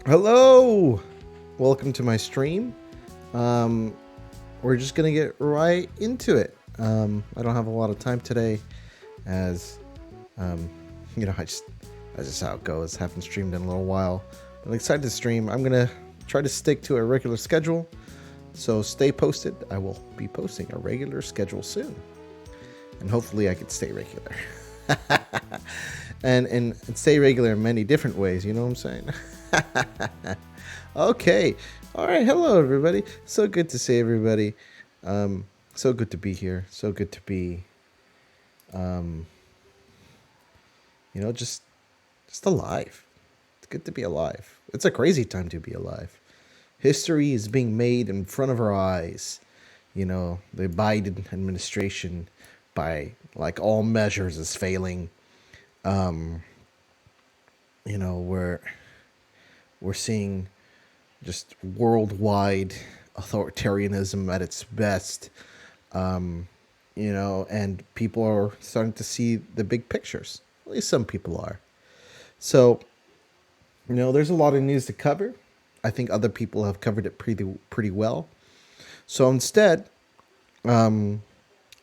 Hello, welcome to my stream. Um, we're just gonna get right into it. I don't have a lot of time today, as um, that's just how it goes. Haven't streamed in a little while. I'm excited to stream. I'm gonna try to stick to a regular schedule, so stay posted. I will be posting a regular schedule soon, and hopefully I can stay regular. and stay regular in many different ways. You know what I'm saying? Okay. All right. Hello, everybody. So good to see everybody. So good to be here. So good to be, um, just alive. It's good to be alive. It's a crazy time to be alive. History is being made in front of our eyes. The Biden administration, by like all measures, is failing. Um, we're seeing just worldwide authoritarianism at its best. And people are starting to see the big pictures. At least some people are. So, there's a lot of news to cover. I think other people have covered it pretty well. So instead, I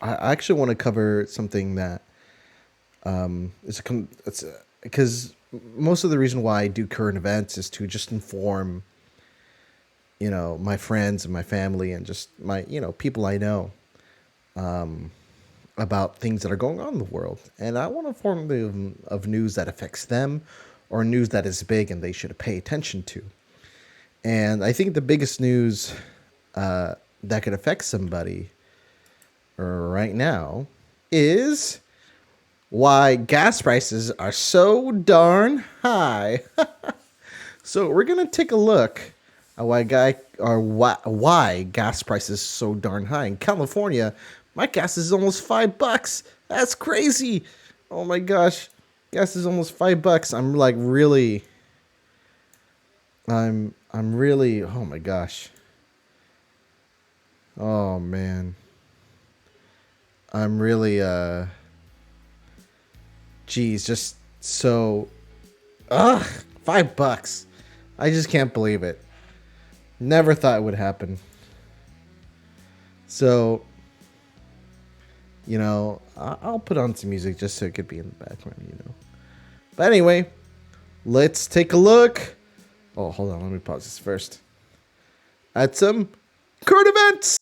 actually want to cover something that it's because most of the reason why I do current events is to just inform my friends and my family and just my people I know about things that are going on in the world, and I want to inform them of news that affects them or news that is big and they should pay attention to. And I think the biggest news that could affect somebody right now is why gas prices are so darn high. So we're gonna take a look at why gas prices so darn high in California. My gas is almost $5. That's crazy. Oh my gosh, gas is almost $5. I'm really. Oh my gosh. Oh man. I'm really Geez, just so. Ugh, $5. I just can't believe it. Never thought it would happen. So, I'll put on some music just so it could be in the background. But anyway, let's take a look. Oh, hold on, let me pause this first. At some current events.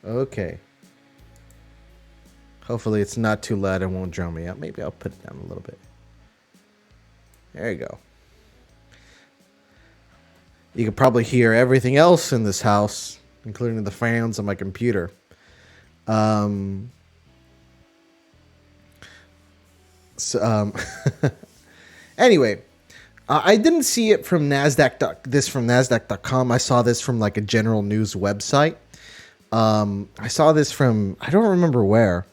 Okay. Hopefully it's not too loud and won't drown me out. Maybe I'll put it down a little bit. There you go. You can probably hear everything else in this house, including the fans on my computer. Anyway, I didn't see it from Nasdaq.com. I saw this from like a general news website. I saw this from, I don't remember where,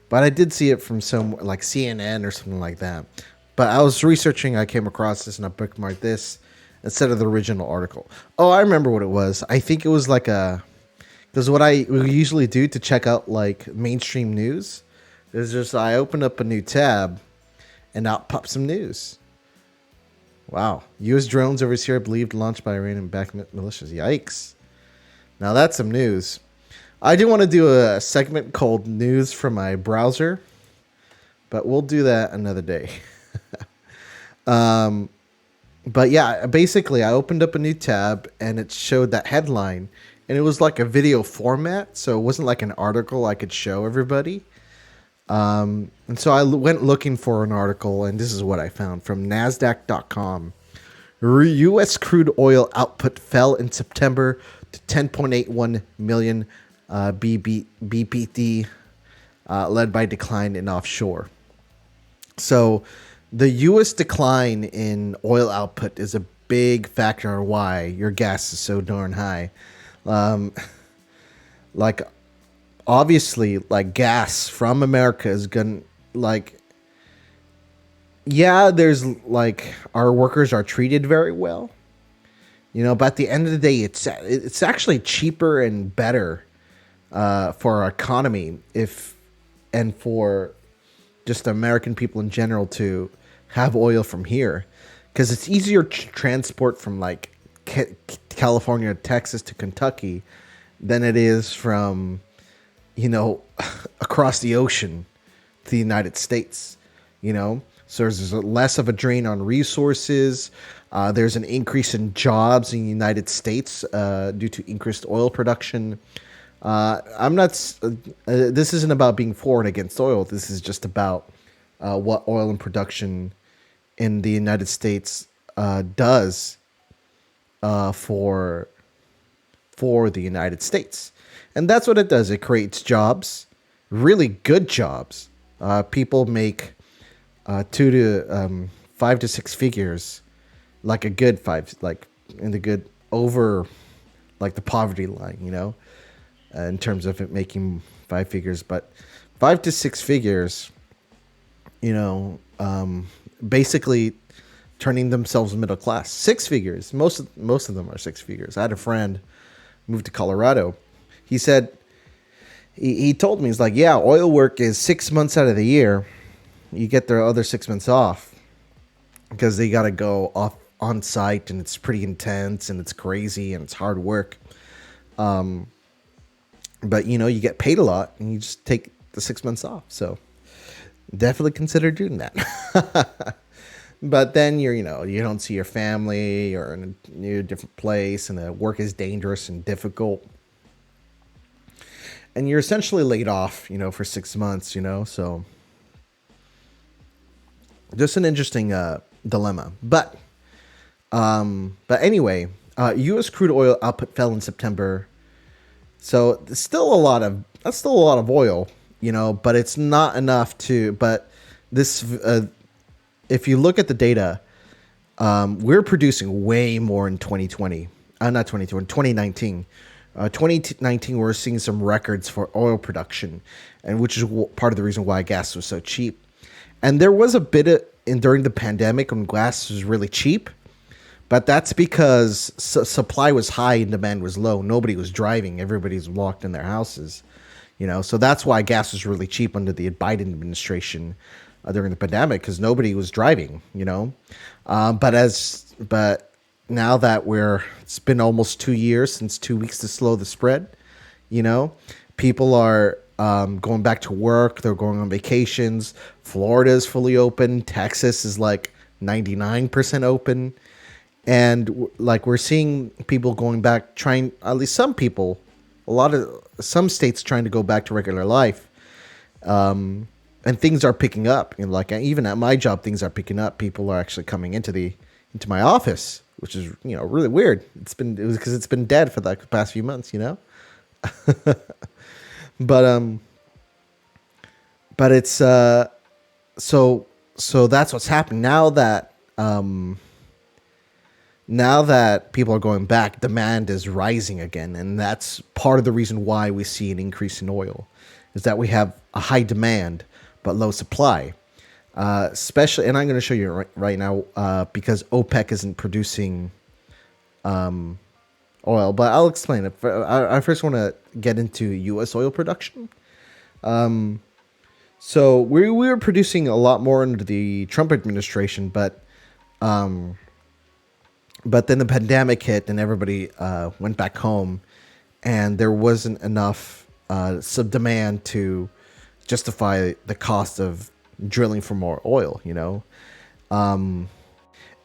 but I did see it from some like CNN or something like that. But I was researching, I came across this and I bookmarked this instead of the original article. Oh, I remember what it was. I think it was like because what I usually do to check out like mainstream news is just I open up a new tab and out pops some news. Wow. U.S. drones over Syria believed launched by Iranian backed militias. Yikes. Now that's some news. I do want to do a segment called News from my browser, but we'll do that another day. But yeah, basically I opened up a new tab and it showed that headline, and it was like a video format, so it wasn't like an article I could show everybody. And so I went looking for an article, and this is what I found from NASDAQ.com. U.S. crude oil output fell in September to 10.81 million BPD, led by decline in offshore. So the U.S. decline in oil output is a big factor on why your gas is so darn high. Like, obviously, like, gas from America is gonna, like, yeah, there's like, our workers are treated very well, but at the end of the day, it's actually cheaper and better for our economy and for just the American people in general to have oil from here, because it's easier to transport from like California, Texas to Kentucky than it is from, you know, across the ocean to the United States, you know? So there's less of a drain on resources. There's an increase in jobs in the United States due to increased oil production. I'm not. This isn't about being for and against oil. This is just about what oil and production in the United States does for the United States, and that's what it does. It creates jobs, really good jobs. People make 5 to 6 figures, like a good five, like in the good over, like the poverty line, you know, in terms of it making 5 figures, but 5 to 6 figures, you know, basically turning themselves middle class. 6 figures, most of them are 6 figures. I had a friend moved to Colorado. He said, he told me, he's like, yeah, oil work is 6 months out of the year. You get their other 6 months off because they got to go off on site, and it's pretty intense and it's crazy and it's hard work. But you know, you get paid a lot and you just take the 6 months off. So definitely consider doing that. But then you don't see your family, you're in a new different place, and the work is dangerous and difficult. And you're essentially laid off, you know, for 6 months, you know, so just an interesting dilemma. But anyway, U.S. crude oil output fell in September, so that's still a lot of oil, you know, but it's not enough to. But this, if you look at the data, we're producing way more in 2020, not 2020, 2019. 2019, we're seeing some records for oil production, and which is part of the reason why gas was so cheap. And there was a bit of during the pandemic when gas was really cheap, but that's because supply was high and demand was low. Nobody was driving; everybody's locked in their houses, you know. So that's why gas was really cheap under the Biden administration during the pandemic, because nobody was driving, you know. But now that it's been almost 2 years since 2 weeks to slow the spread, you know, people are going back to work. They're going on vacations. Florida is fully open. Texas is like 99% open. And like we're seeing people going back, trying, at least some people, some states trying to go back to regular life. And things are picking up. You know, like even at my job, things are picking up. People are actually coming into my office, which is, you know, really weird. It was because it's been dead for like the past few months, you know. But it's so that's what's happening now that people are going back. Demand is rising again, and that's part of the reason why we see an increase in oil, is that we have a high demand but low supply. Especially, and I'm going to show you right now, because OPEC isn't producing oil, but I'll explain it. I first want to get into U.S. oil production. So we were producing a lot more under the Trump administration, but then the pandemic hit and everybody went back home, and there wasn't enough demand to justify the cost of drilling for more oil, you know. And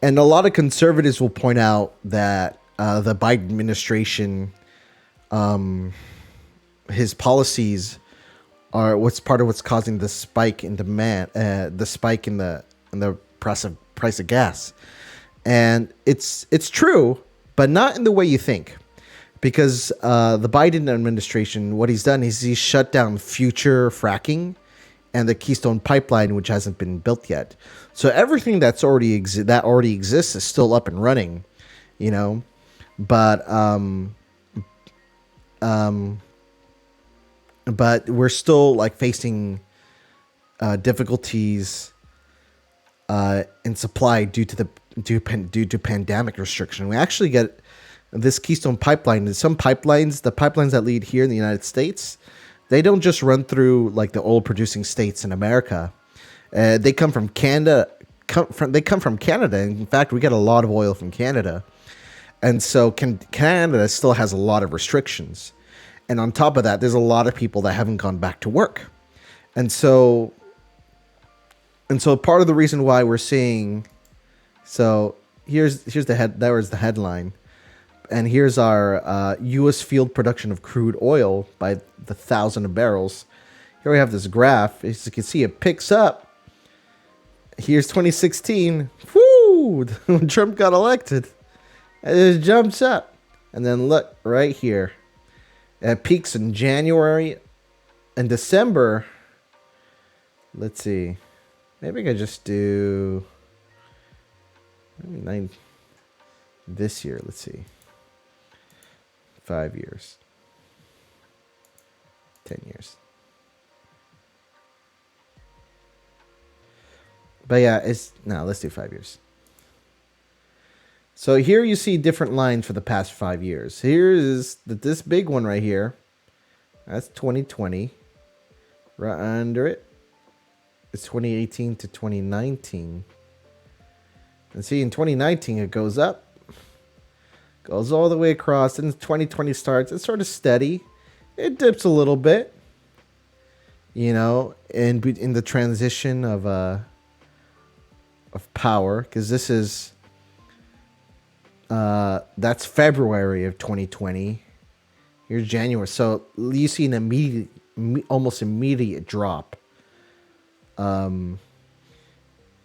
a lot of conservatives will point out that the Biden administration, his policies are part of what's causing the spike in demand, the spike in the price of gas. And it's true, but not in the way you think. Because the Biden administration, what he's done is he's shut down future fracking and the Keystone Pipeline, which hasn't been built yet. So everything that already exists is still up and running, you know. But we're still like facing difficulties in supply due to pandemic restriction. We actually get this Keystone Pipeline. The pipelines that lead here in the United States, they don't just run through like the oil producing states in America. They come from Canada. They come from Canada. In fact, we get a lot of oil from Canada, and so Canada still has a lot of restrictions. And on top of that, there's a lot of people that haven't gone back to work, and so part of the reason why we're seeing. So here's the head. That was the headline. And here's our U.S. field production of crude oil by the 1,000 barrels. Here we have this graph. As you can see, it picks up. Here's 2016. Woo! When Trump got elected. And it jumps up. And then look, right here. It peaks in January and December. Let's see. Maybe I could just do... Maybe this year. Let's see. 5 years. 10 years. But yeah, let's do 5 years. So here you see different lines for the past 5 years. Here's this big one right here. That's 2020. Right under it, it's 2018 to 2019. And see, in 2019, it goes up. Goes all the way across. And 2020 starts. It's sort of steady. It dips a little bit. You know, in the transition of power. Because this is... that's February of 2020. Here's January. So you see an almost immediate drop. In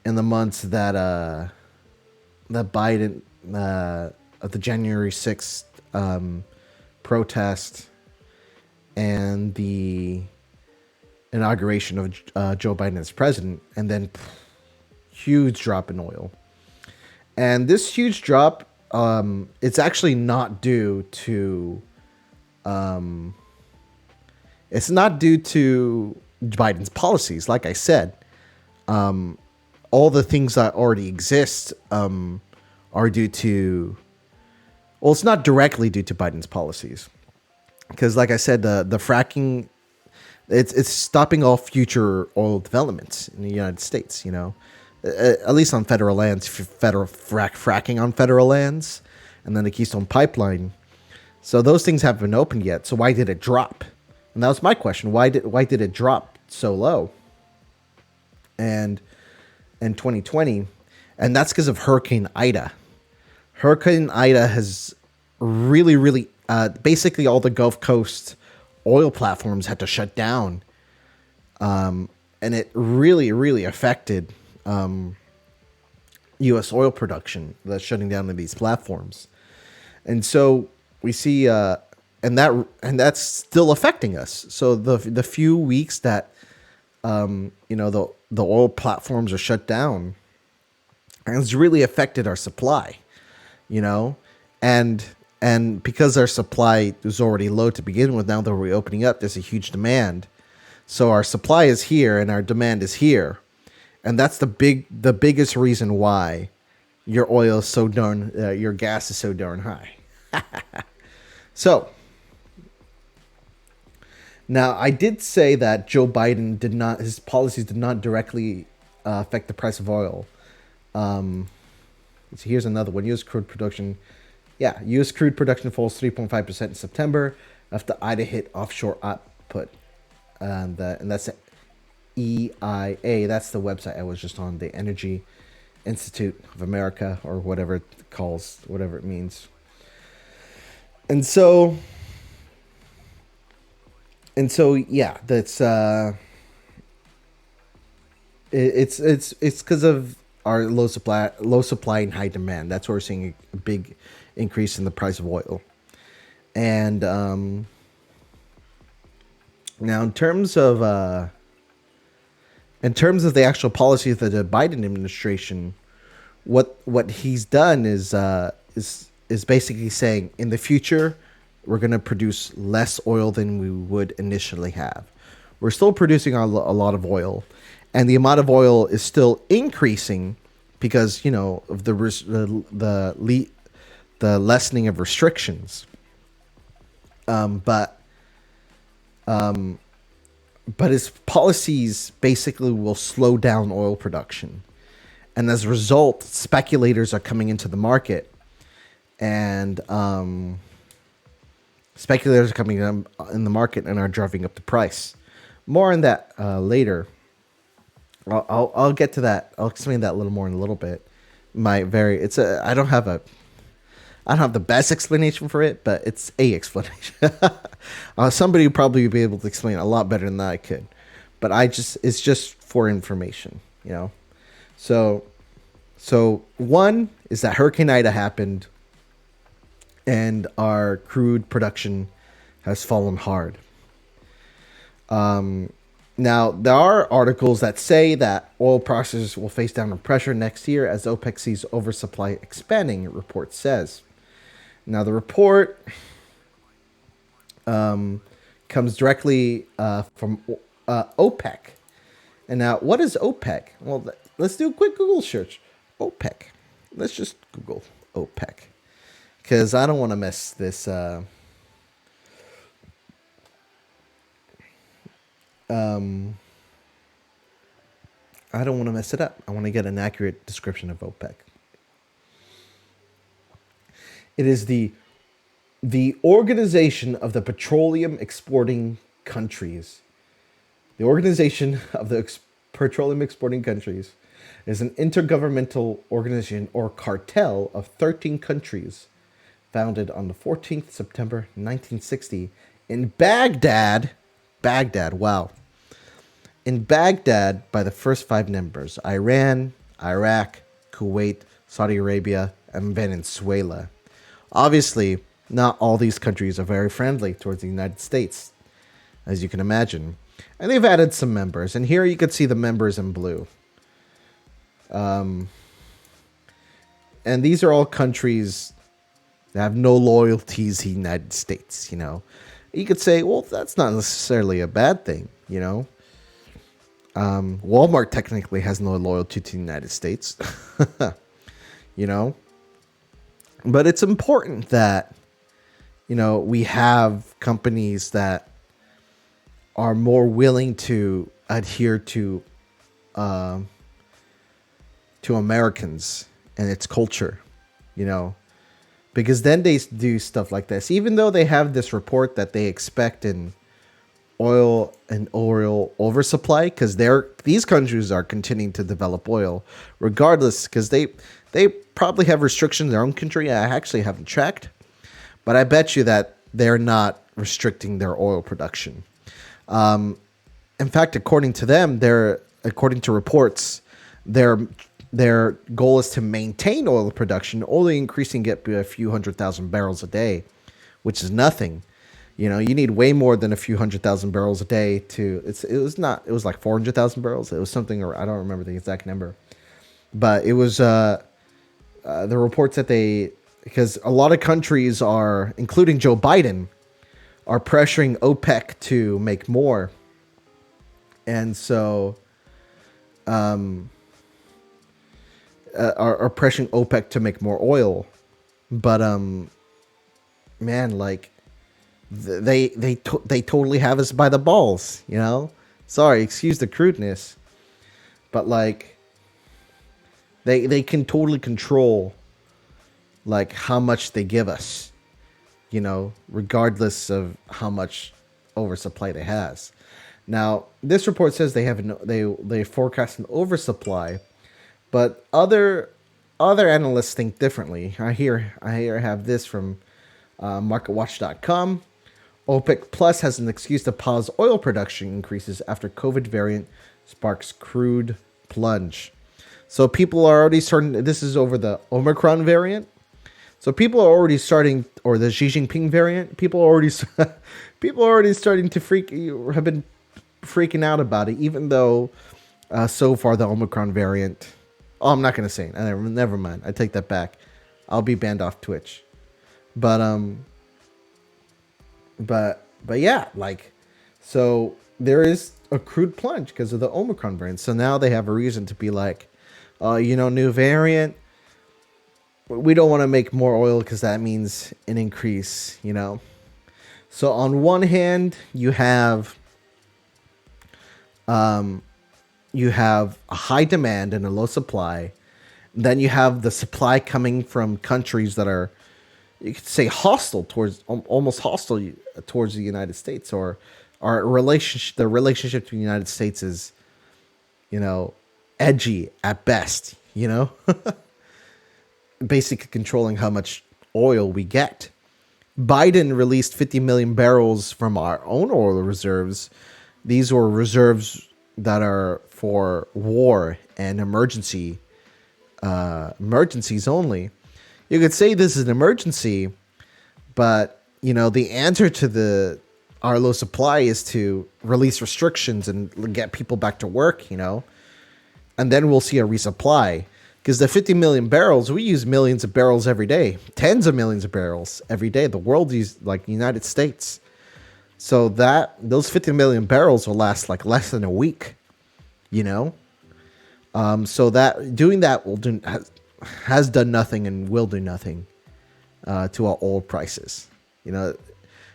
the months that Biden... of the January 6th protest and the inauguration of Joe Biden as president, and then huge drop in oil. And this huge drop, it's actually not due to Biden's policies. Like I said, all the things that already exist are due to... Well, it's not directly due to Biden's policies, because, like I said, the fracking, it's stopping all future oil developments in the United States. You know, at least on federal lands, fracking on federal lands, and then the Keystone Pipeline. So those things haven't been opened yet. So why did it drop? And that was my question. Why did it drop so low? And in 2020, and that's because of Hurricane Ida. Hurricane Ida has really, basically all the Gulf Coast oil platforms had to shut down. And it really affected U.S. oil production, the shutting down of these platforms. And so we see, and that's still affecting us. So the few weeks that, the oil platforms are shut down, has really affected our supply. You know, and because our supply was already low to begin with, now that we're opening up, there's a huge demand. So our supply is here and our demand is here, and that's the biggest reason why your oil is so darn, your gas is so darn high. So now I did say that Joe Biden his policies did not directly affect the price of oil. So here's another one. U.S. crude production. Yeah, U.S. crude production falls 3.5% in September after Ida hit offshore output. And that's EIA. That's the website I was just on, the Energy Institute of America, or whatever it calls, whatever it means. And so yeah, that's it's because of our low supply and high demand. That's where we're seeing a big increase in the price of oil. And now in terms of the actual policies of the Biden administration, what he's done is basically saying, in the future we're going to produce less oil than we would initially have. We're still producing a lot of oil, and the amount of oil is still increasing because, of the lessening of restrictions. But but his policies basically will slow down oil production. And as a result, speculators are coming into the market, and speculators are coming in the market and are driving up the price. More on that later. I'll get to that. I'll explain that a little more in a little bit. I don't have the best explanation for it, but it's a explanation. Somebody would probably be able to explain it a lot better than I could, but it's just for information, you know. So, one is that Hurricane Ida happened, and our crude production has fallen hard. Now, there are articles that say that oil prices will face downward pressure next year as OPEC sees oversupply expanding, the report says. Now, the report comes directly from OPEC. And now, what is OPEC? Well, let's do a quick Google search. OPEC. Let's just Google OPEC. Because I don't want to mess this. I don't want to mess it up. I want to get an accurate description of OPEC. It is the Organization of the Petroleum Exporting Countries. The Organization of the Petroleum Exporting Countries is an intergovernmental organization or cartel of 13 countries founded on the 14th September 1960 in Baghdad. Baghdad, wow. In Baghdad by the first 5 members: Iran, Iraq, Kuwait, Saudi Arabia, and Venezuela. Obviously, not all these countries are very friendly towards the United States, as you can imagine. And they've added some members. And here you can see the members in blue. And these are all countries that have no loyalties to the United States, you know. You could say, well, that's not necessarily a bad thing, you know. Walmart technically has no loyalty to the United States, you know. But it's important that, you know, we have companies that are more willing to adhere to Americans and its culture, you know, because then they do stuff like this. Even though they have this report that they expect in oil oversupply, because these countries are continuing to develop oil regardless, because they probably have restrictions in their own country. I actually haven't checked, but I bet you that they're not restricting their oil production. In fact, according to them, according to reports, their goal is to maintain oil production, only increasing it by a few 100,000 barrels a day, which is nothing. You know, you need way more than a few 100,000 barrels a day it was like 400,000 barrels. It was something, or I don't remember the exact number, but it was the reports that because a lot of countries are, including Joe Biden, are pressuring OPEC to make more. And so, are pressuring OPEC to make more oil. But, man, like, they totally have us by the balls, you know? Sorry, excuse the crudeness. But, like, they can totally control, like, how much they give us, you know, regardless of how much oversupply they has. Now, this report says they forecast an oversupply, but other analysts think differently. I have this from MarketWatch.com. OPEC Plus has an excuse to pause oil production increases after COVID variant sparks crude plunge. So people are already starting. This is over the Omicron variant. So people are already starting, or the Xi Jinping variant. People are already starting to have been freaking out about it, even though so far the Omicron variant. Oh, I'm not gonna say it. Never mind. I take that back. I'll be banned off Twitch. But yeah, like, so there is a crude plunge because of the Omicron variant. So now they have a reason to be like, new variant. We don't want to make more oil because that means an increase, you know. So on one hand, you have You have a high demand and a low supply. Then you have the supply coming from countries that are, you could say, hostile towards, almost hostile towards the United States, or our relationship. The relationship to the United States is, you know, edgy at best. Basically controlling how much oil we get. Biden released 50 million barrels from our own oil reserves. These were reserves that are for war and emergencies only. You could say this is an emergency, but the answer to the our low supply is to release restrictions and get people back to work. And then we'll see a resupply. Because the 50 million barrels, we use millions of barrels every day, tens of millions of barrels every day. The world uses, like, the United States. So those 50 million barrels will last like less than a week, you know. So that doing that has done nothing and will do nothing to our oil prices.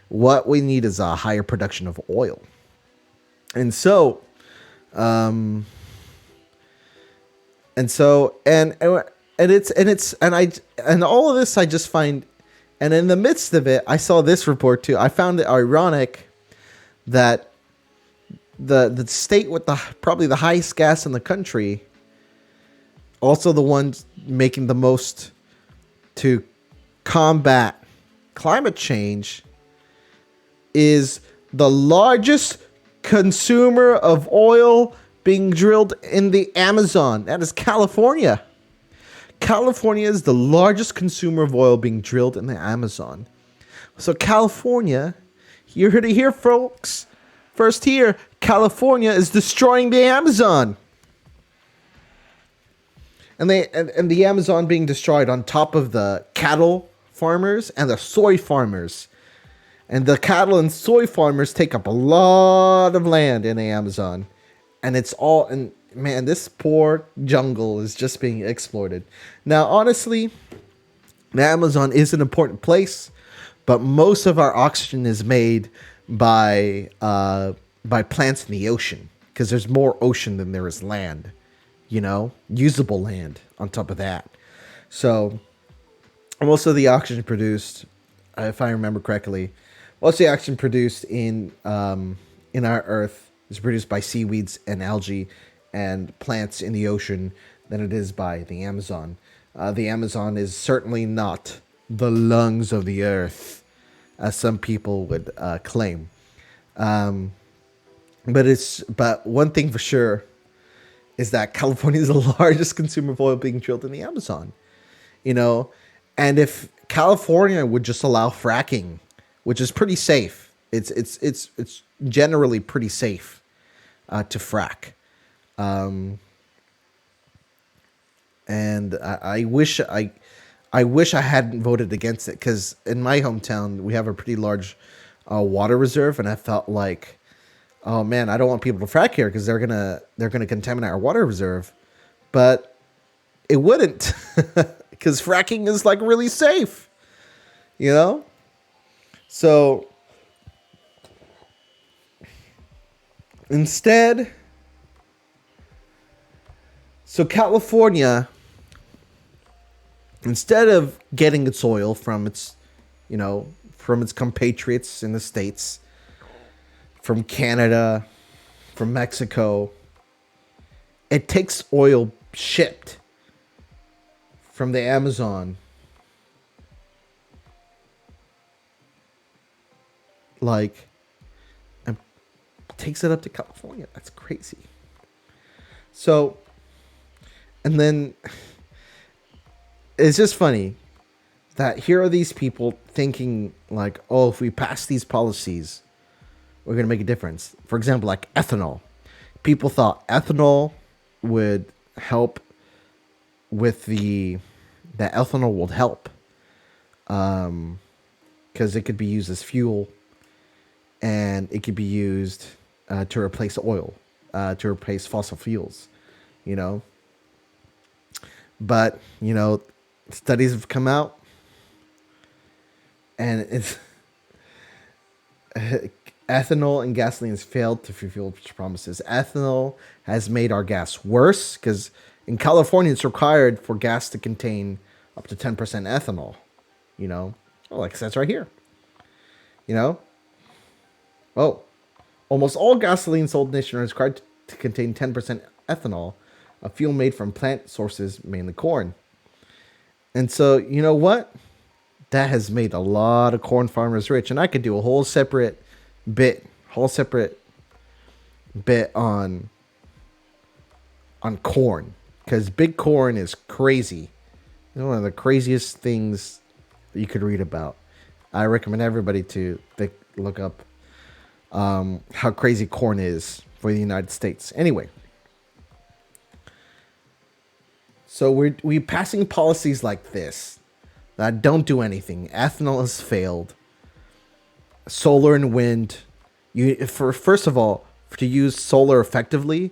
What we need is a higher production of oil, and so. And so and all of this I just find, and in the midst of it, I saw this report too. I found it ironic that the state with probably the highest gas in the country, also the ones making the most to combat climate change, is the largest consumer of oil being drilled in the Amazon. That is California. California is the largest consumer of oil being drilled in the Amazon. So California, you heard it here, folks. First here, California is destroying the Amazon. And the Amazon being destroyed on top of the cattle farmers and the soy farmers. And the cattle and soy farmers take up a lot of land in the Amazon. And man, this poor jungle is just being exploited. Now, honestly, the Amazon is an important place, but most of our oxygen is made by plants in the ocean, because there's more ocean than there is land, usable land on top of that. So most of the oxygen produced, if I remember correctly, most of the oxygen produced in our Earth is produced by seaweeds and algae and plants in the ocean than it is by the Amazon. The Amazon is certainly not the lungs of the earth, as some people would claim. But one thing for sure is that California is the largest consumer of oil being drilled in the Amazon. And if California would just allow fracking, which is pretty safe, it's generally pretty safe to frack. And I wish I hadn't voted against it, because in my hometown we have a pretty large water reserve, and I felt like, oh man, I don't want people to frack here because they're gonna contaminate our water reserve. But it wouldn't, because fracking is like really safe, So instead, California, instead of getting its oil from its compatriots in the States, from Canada, from Mexico, it takes oil shipped from the Amazon, and takes it up to California. That's crazy. So, and then it's just funny that here are these people thinking like, oh, if we pass these policies, we're going to make a difference. For example, like ethanol. People thought ethanol would help with that ethanol would help because it could be used as fuel, and it could be used to replace oil, to replace fossil fuels, But, studies have come out, and Ethanol and gasoline has failed to fulfill its promises. Ethanol has made our gas worse because in California it's required for gas to contain up to 10% ethanol. You know, well, like it says right here. You know, oh, almost all gasoline sold nationwide is required to contain 10% ethanol, a fuel made from plant sources, mainly corn. And so, you know what? That has made a lot of corn farmers rich. And I could do a whole separate bit on corn because big corn is crazy. It's one of the craziest things that you could read about. I recommend everybody to look up how crazy corn is for the United States. Anyway, so we're passing policies like this that don't do anything. Ethanol has failed. Solar and wind. First of all, to use solar effectively,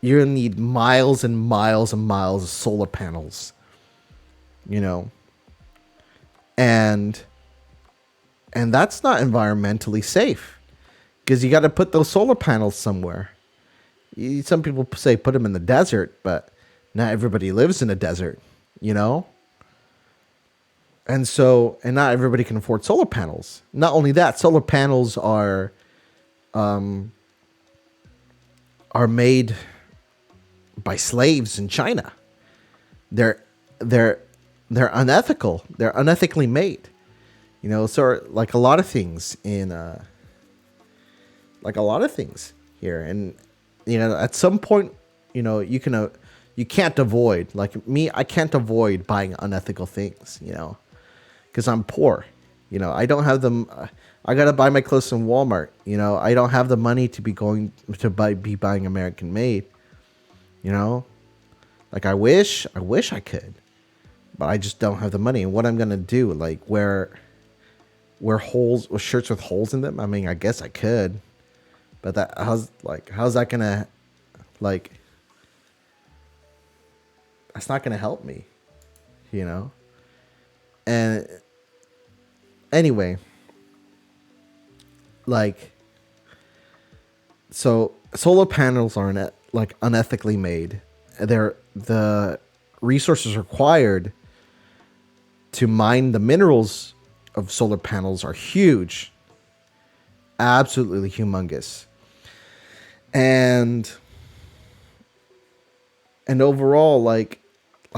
you're gonna need miles and miles and miles of solar panels. You know, and that's not environmentally safe because you got to put those solar panels somewhere. Some people say put them in the desert, but not everybody lives in a desert, you know? And not everybody can afford solar panels. Not only that, solar panels are made by slaves in China. They're unethical. They're unethically made. You know, so like a lot of things here, and you know, at some point, you know, you can't avoid, like me, I can't avoid buying unethical things, you know, because I'm poor. You know, I don't have them. I gotta buy my clothes from Walmart. You know, I don't have the money to be buying American made. You know, like I wish I could, but I just don't have the money. And what I'm gonna do, like wear shirts with holes in them? I mean, I guess I could, but how's that gonna, like, that's not gonna help me, you know? And anyway, like, so solar panels are unethically made. The resources required to mine the minerals of solar panels are huge, absolutely humongous, and overall, like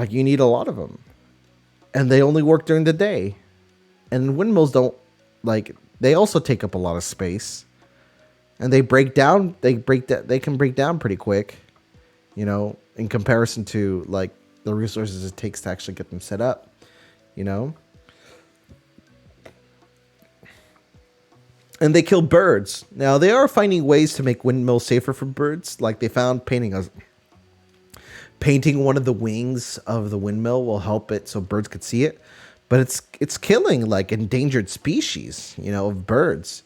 you need a lot of them, and they only work during the day, and windmills don't, like, they also take up a lot of space, and they can break down pretty quick, you know, in comparison to like the resources it takes to actually get them set up, you know. And they kill birds. Now, they are finding ways to make windmills safer for birds. Like they found painting one of the wings of the windmill will help it so birds could see it. But it's killing like endangered species, you know, of birds.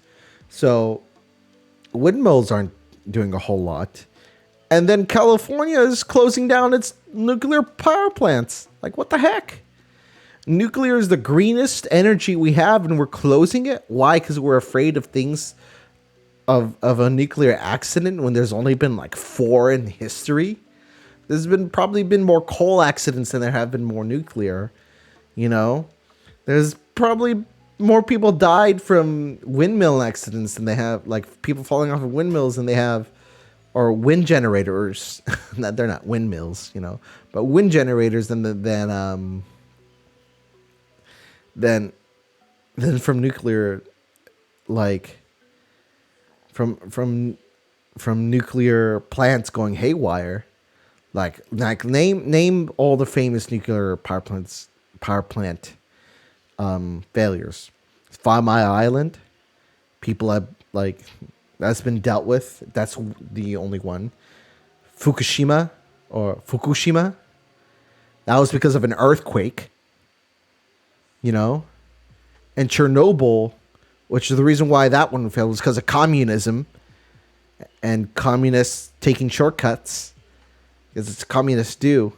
So windmills aren't doing a whole lot. And then California is closing down its nuclear power plants. Like, what the heck? Nuclear is the greenest energy we have, and we're closing it. Why? Because we're afraid of things, of a nuclear accident when there's only been like 4 in history. There's probably been more coal accidents than there have been more nuclear. You know, there's probably more people died from windmill accidents than they have, like people falling off of windmills than they have, or wind generators. They're not windmills, you know, but wind generators than from nuclear, like from nuclear plants going haywire. Like name all the famous nuclear power plant failures. 5 Mile Island, people have, like, that's been dealt with. That's the only one. Fukushima, that was because of an earthquake. You know, and Chernobyl, which is the reason why that one failed, was because of communism and communists taking shortcuts, because it's communists do.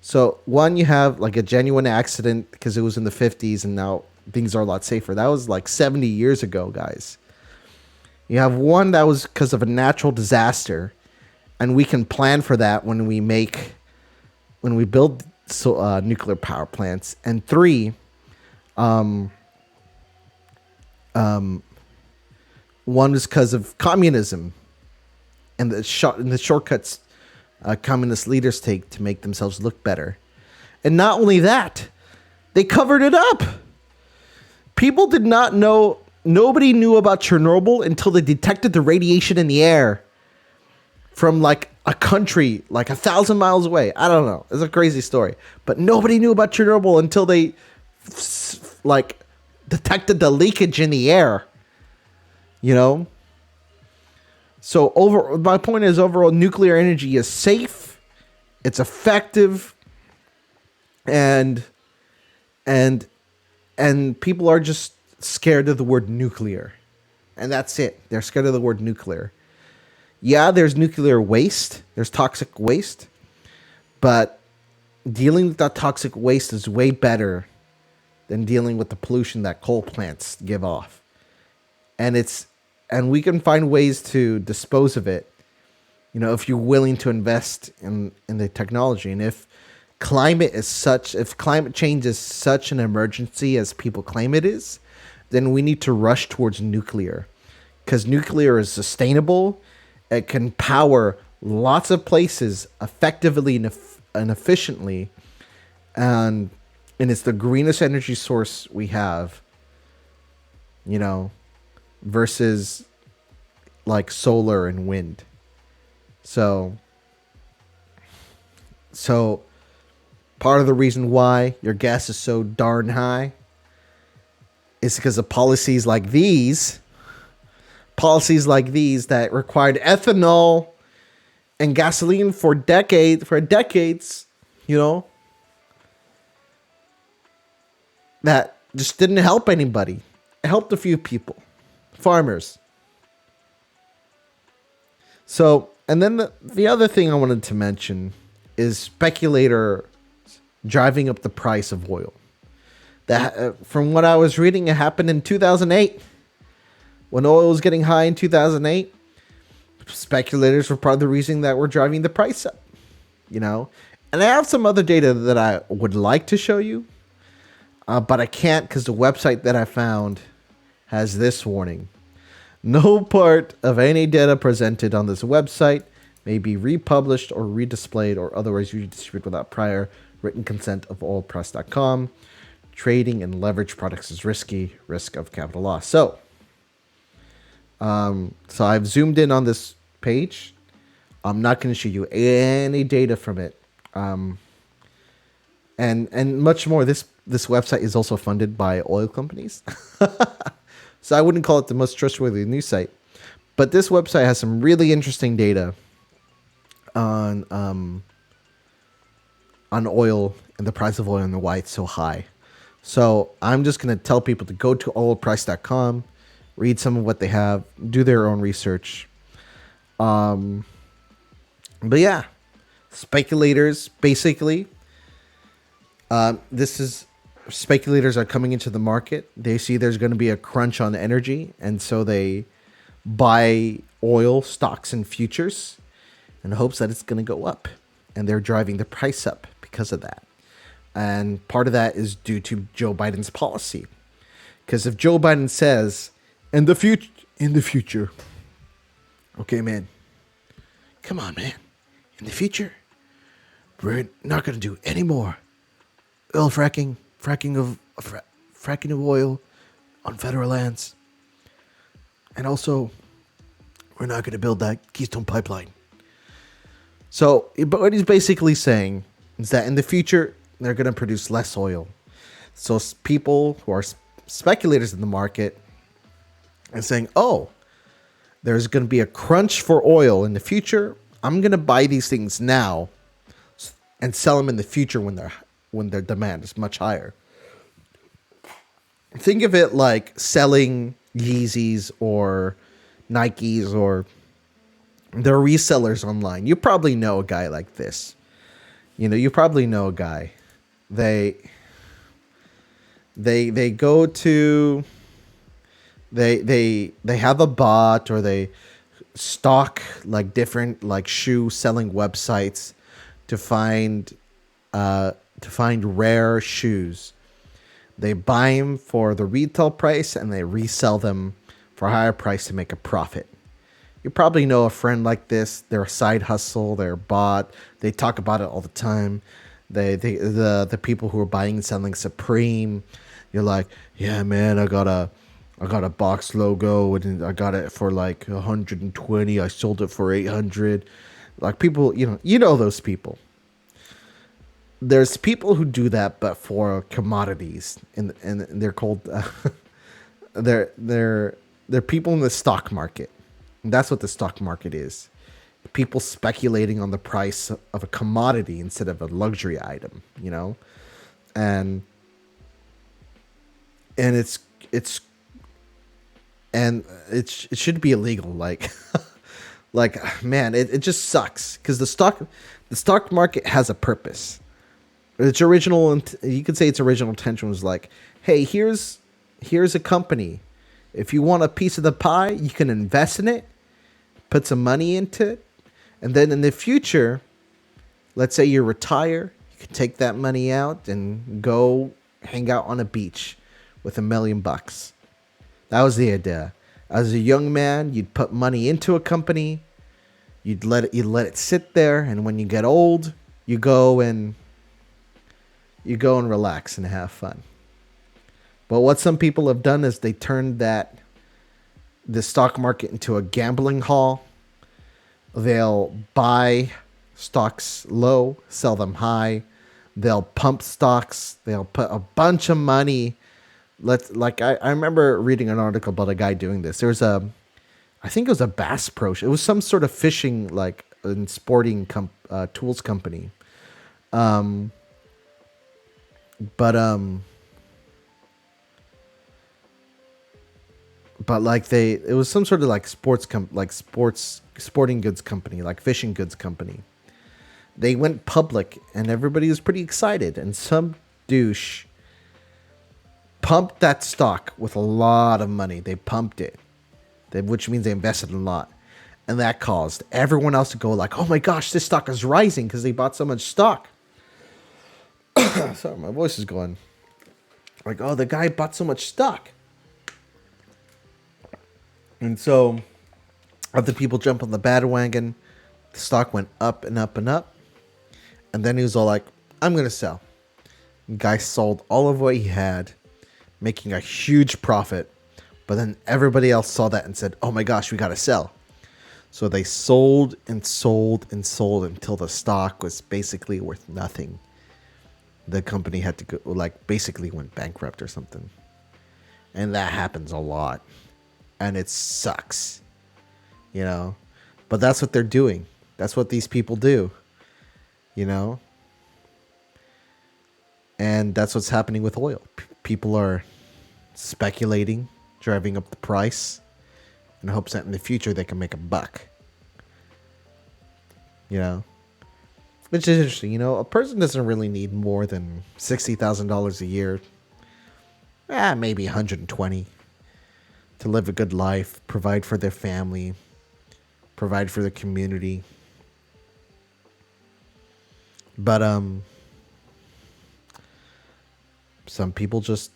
So one, you have like a genuine accident because it was in the 50s, and now things are a lot safer. That was like 70 years ago, guys. You have one that was because of a natural disaster, and we can plan for that when we build nuclear power plants. And three, one is because of communism and the shortcuts communist leaders take to make themselves look better. And not only that, they covered it up. People did not know. Nobody knew about Chernobyl until they detected the radiation in the air from like a country like 1,000 miles away. I don't know. It's a crazy story. But nobody knew about Chernobyl until they like detected the leakage in the air. You know? So my point is overall nuclear energy is safe, it's effective, and people are just scared of the word nuclear. And that's it. They're scared of the word nuclear. Yeah, there's nuclear waste. There's toxic waste. But dealing with that toxic waste is way better than dealing with the pollution that coal plants give off. And we can find ways to dispose of it, you know, if you're willing to invest in the technology. And if climate change is such an emergency as people claim it is, then we need to rush towards nuclear, because nuclear is sustainable. It can power lots of places effectively and efficiently, and it's the greenest energy source we have, you know, versus like solar and wind. So part of the reason why your gas is so darn high is because of policies like these that required ethanol and gasoline for decades, you know, that just didn't help anybody. It helped a few people, farmers. So, and then the other thing I wanted to mention is speculator driving up the price of oil. That, from what I was reading, it happened in 2008. When oil was getting high in 2008, speculators were part of the reason that we're driving the price up, you know. And I have some other data that I would like to show you, but I can't because the website that I found has this warning. No part of any data presented on this website may be republished or redisplayed or otherwise redistributed without prior written consent of oilpress.com. Trading in leverage products is risky, risk of capital loss. So I've zoomed in on this page. I'm not going to show you any data from it. And much more. This website is also funded by oil companies. So I wouldn't call it the most trustworthy news site. But this website has some really interesting data on oil and the price of oil and why it's so high. So I'm just going to tell people to go to oilprice.com, read some of what they have, do their own research. But yeah, speculators, basically, speculators are coming into the market. They see there's going to be a crunch on energy, and so they buy oil stocks and futures in hopes that it's going to go up. And they're driving the price up because of that. And part of that is due to Joe Biden's policy. Because if Joe Biden says, in the future, okay, man, come on, man, in the future, we're not going to do any more oil fracking of oil on federal lands. And also, we're not going to build that Keystone Pipeline. So, but what he's basically saying is that in the future, they're going to produce less oil. So people who are speculators in the market are saying, oh, there's going to be a crunch for oil in the future. I'm going to buy these things now and sell them in the future when their demand is much higher. Think of it like selling Yeezys or Nikes or their resellers online. You probably know a guy like this. You probably know a guy. They go to They have a bot, or they stock like different like shoe selling websites to find rare shoes. They buy them for the retail price and they resell them for a higher price to make a profit. You probably know a friend like this. They're a side hustle. They're a bot. They talk about it all the time. The people who are buying and selling Supreme. You're like, yeah, man, I got a box logo and I got it for like 120. I sold it for 800. Like people, you know those people. There's people who do that, but for commodities, and they're called they're people in the stock market. And that's what the stock market is. People speculating on the price of a commodity instead of a luxury item, and and it's it should be illegal. Like like man, it just sucks because the stock market has a purpose. Its original, you could say its original intention was like, hey, here's a company. If you want a piece of the pie, you can invest in it, put some money into it, and then in the future, let's say you retire, you can take that money out and go hang out on a beach with $1 million. That was the idea. As a young man, you'd put money into a company, you'd let it sit there, and when you get old, you go and relax and have fun. But what some people have done is they turned the stock market into a gambling hall. They'll buy stocks low, sell them high. They'll pump stocks. They'll put a bunch of money. I remember reading an article about a guy doing this. There was I think it was a Bass Pro. It was some sort of fishing like and sporting tools company. Um, but like it was some sort of like sporting goods company, like fishing goods company. They went public and everybody was pretty excited, and some douche pumped that stock with a lot of money. They pumped it, which means they invested a lot, and that caused everyone else to go like, oh my gosh, this stock is rising because they bought so much stock. Sorry, my voice is going. Like, oh, the guy bought so much stock. And so, other people jump on the bandwagon. The stock went up and up and up. And then he was all like, I'm going to sell. The guy sold all of what he had, making a huge profit. But then everybody else saw that and said, oh my gosh, we got to sell. So they sold and sold and sold until the stock was basically worth nothing. The company had to go, like, basically went bankrupt or something. And that happens a lot. And it sucks, But that's what they're doing. That's what these people do, And that's what's happening with oil. People are speculating, driving up the price, in hopes that in the future they can make a buck. Which is interesting. A person doesn't really need more than $60,000 a year. Maybe 120 to live a good life, provide for their family, provide for the community. But some people just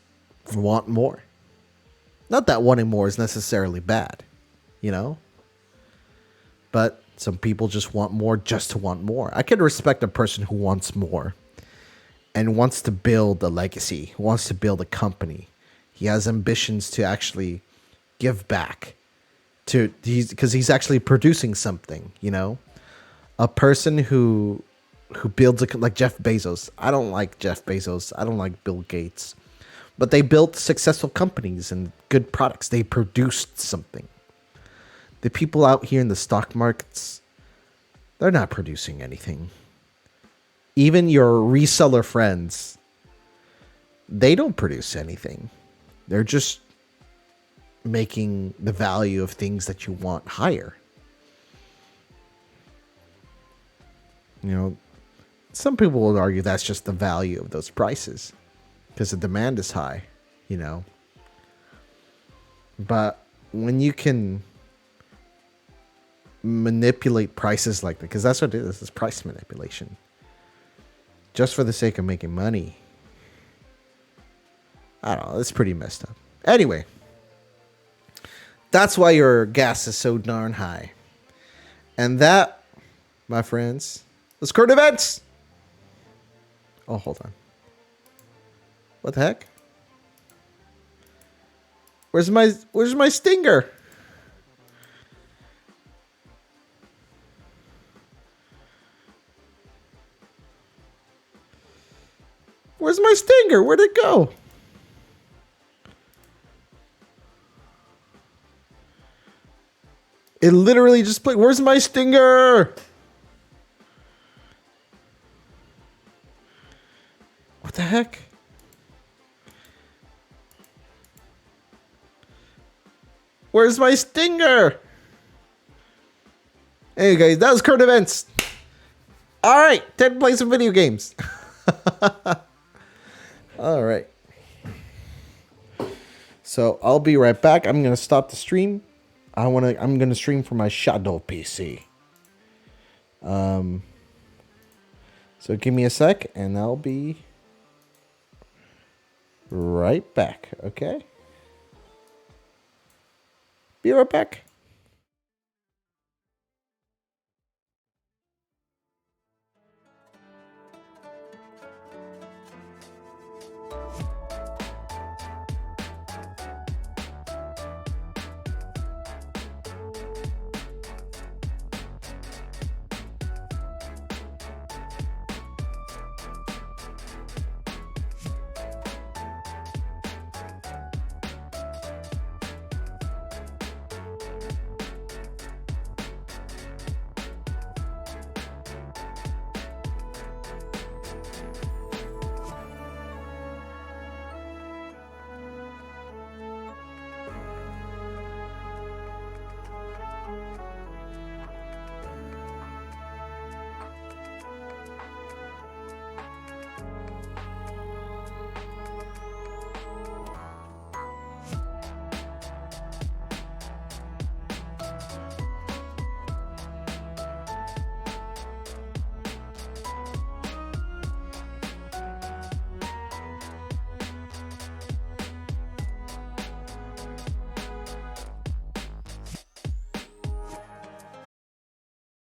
want more. Not that wanting more is necessarily bad, but some people just want more just to want more. I can respect a person who wants more and wants to build a legacy, wants to build a company. He has ambitions to actually give back because he's actually producing something, A person who builds like Jeff Bezos. I don't like Jeff Bezos. I don't like Bill Gates. But they built successful companies and good products. They produced something. The people out here in the stock markets, they're not producing anything. Even your reseller friends, they don't produce anything. They're just making the value of things that you want higher. Some people will argue that's just the value of those prices because the demand is high, But when you can manipulate prices like that, because that's what it is price manipulation. Just for the sake of making money. I don't know. It's pretty messed up. Anyway. That's why your gas is so darn high. And that, my friends, is current events. Oh, hold on. What the heck? Where's my stinger? Where's my stinger? Where'd it go? It literally just played. Where's my stinger? What the heck? Where's my stinger? Hey guys, that was current events. All right, time to play some video games. All right. So I'll be right back. I'm gonna stop the stream. I'm gonna stream from my shadow PC. So give me a sec, and I'll be right back. Okay. Be right back.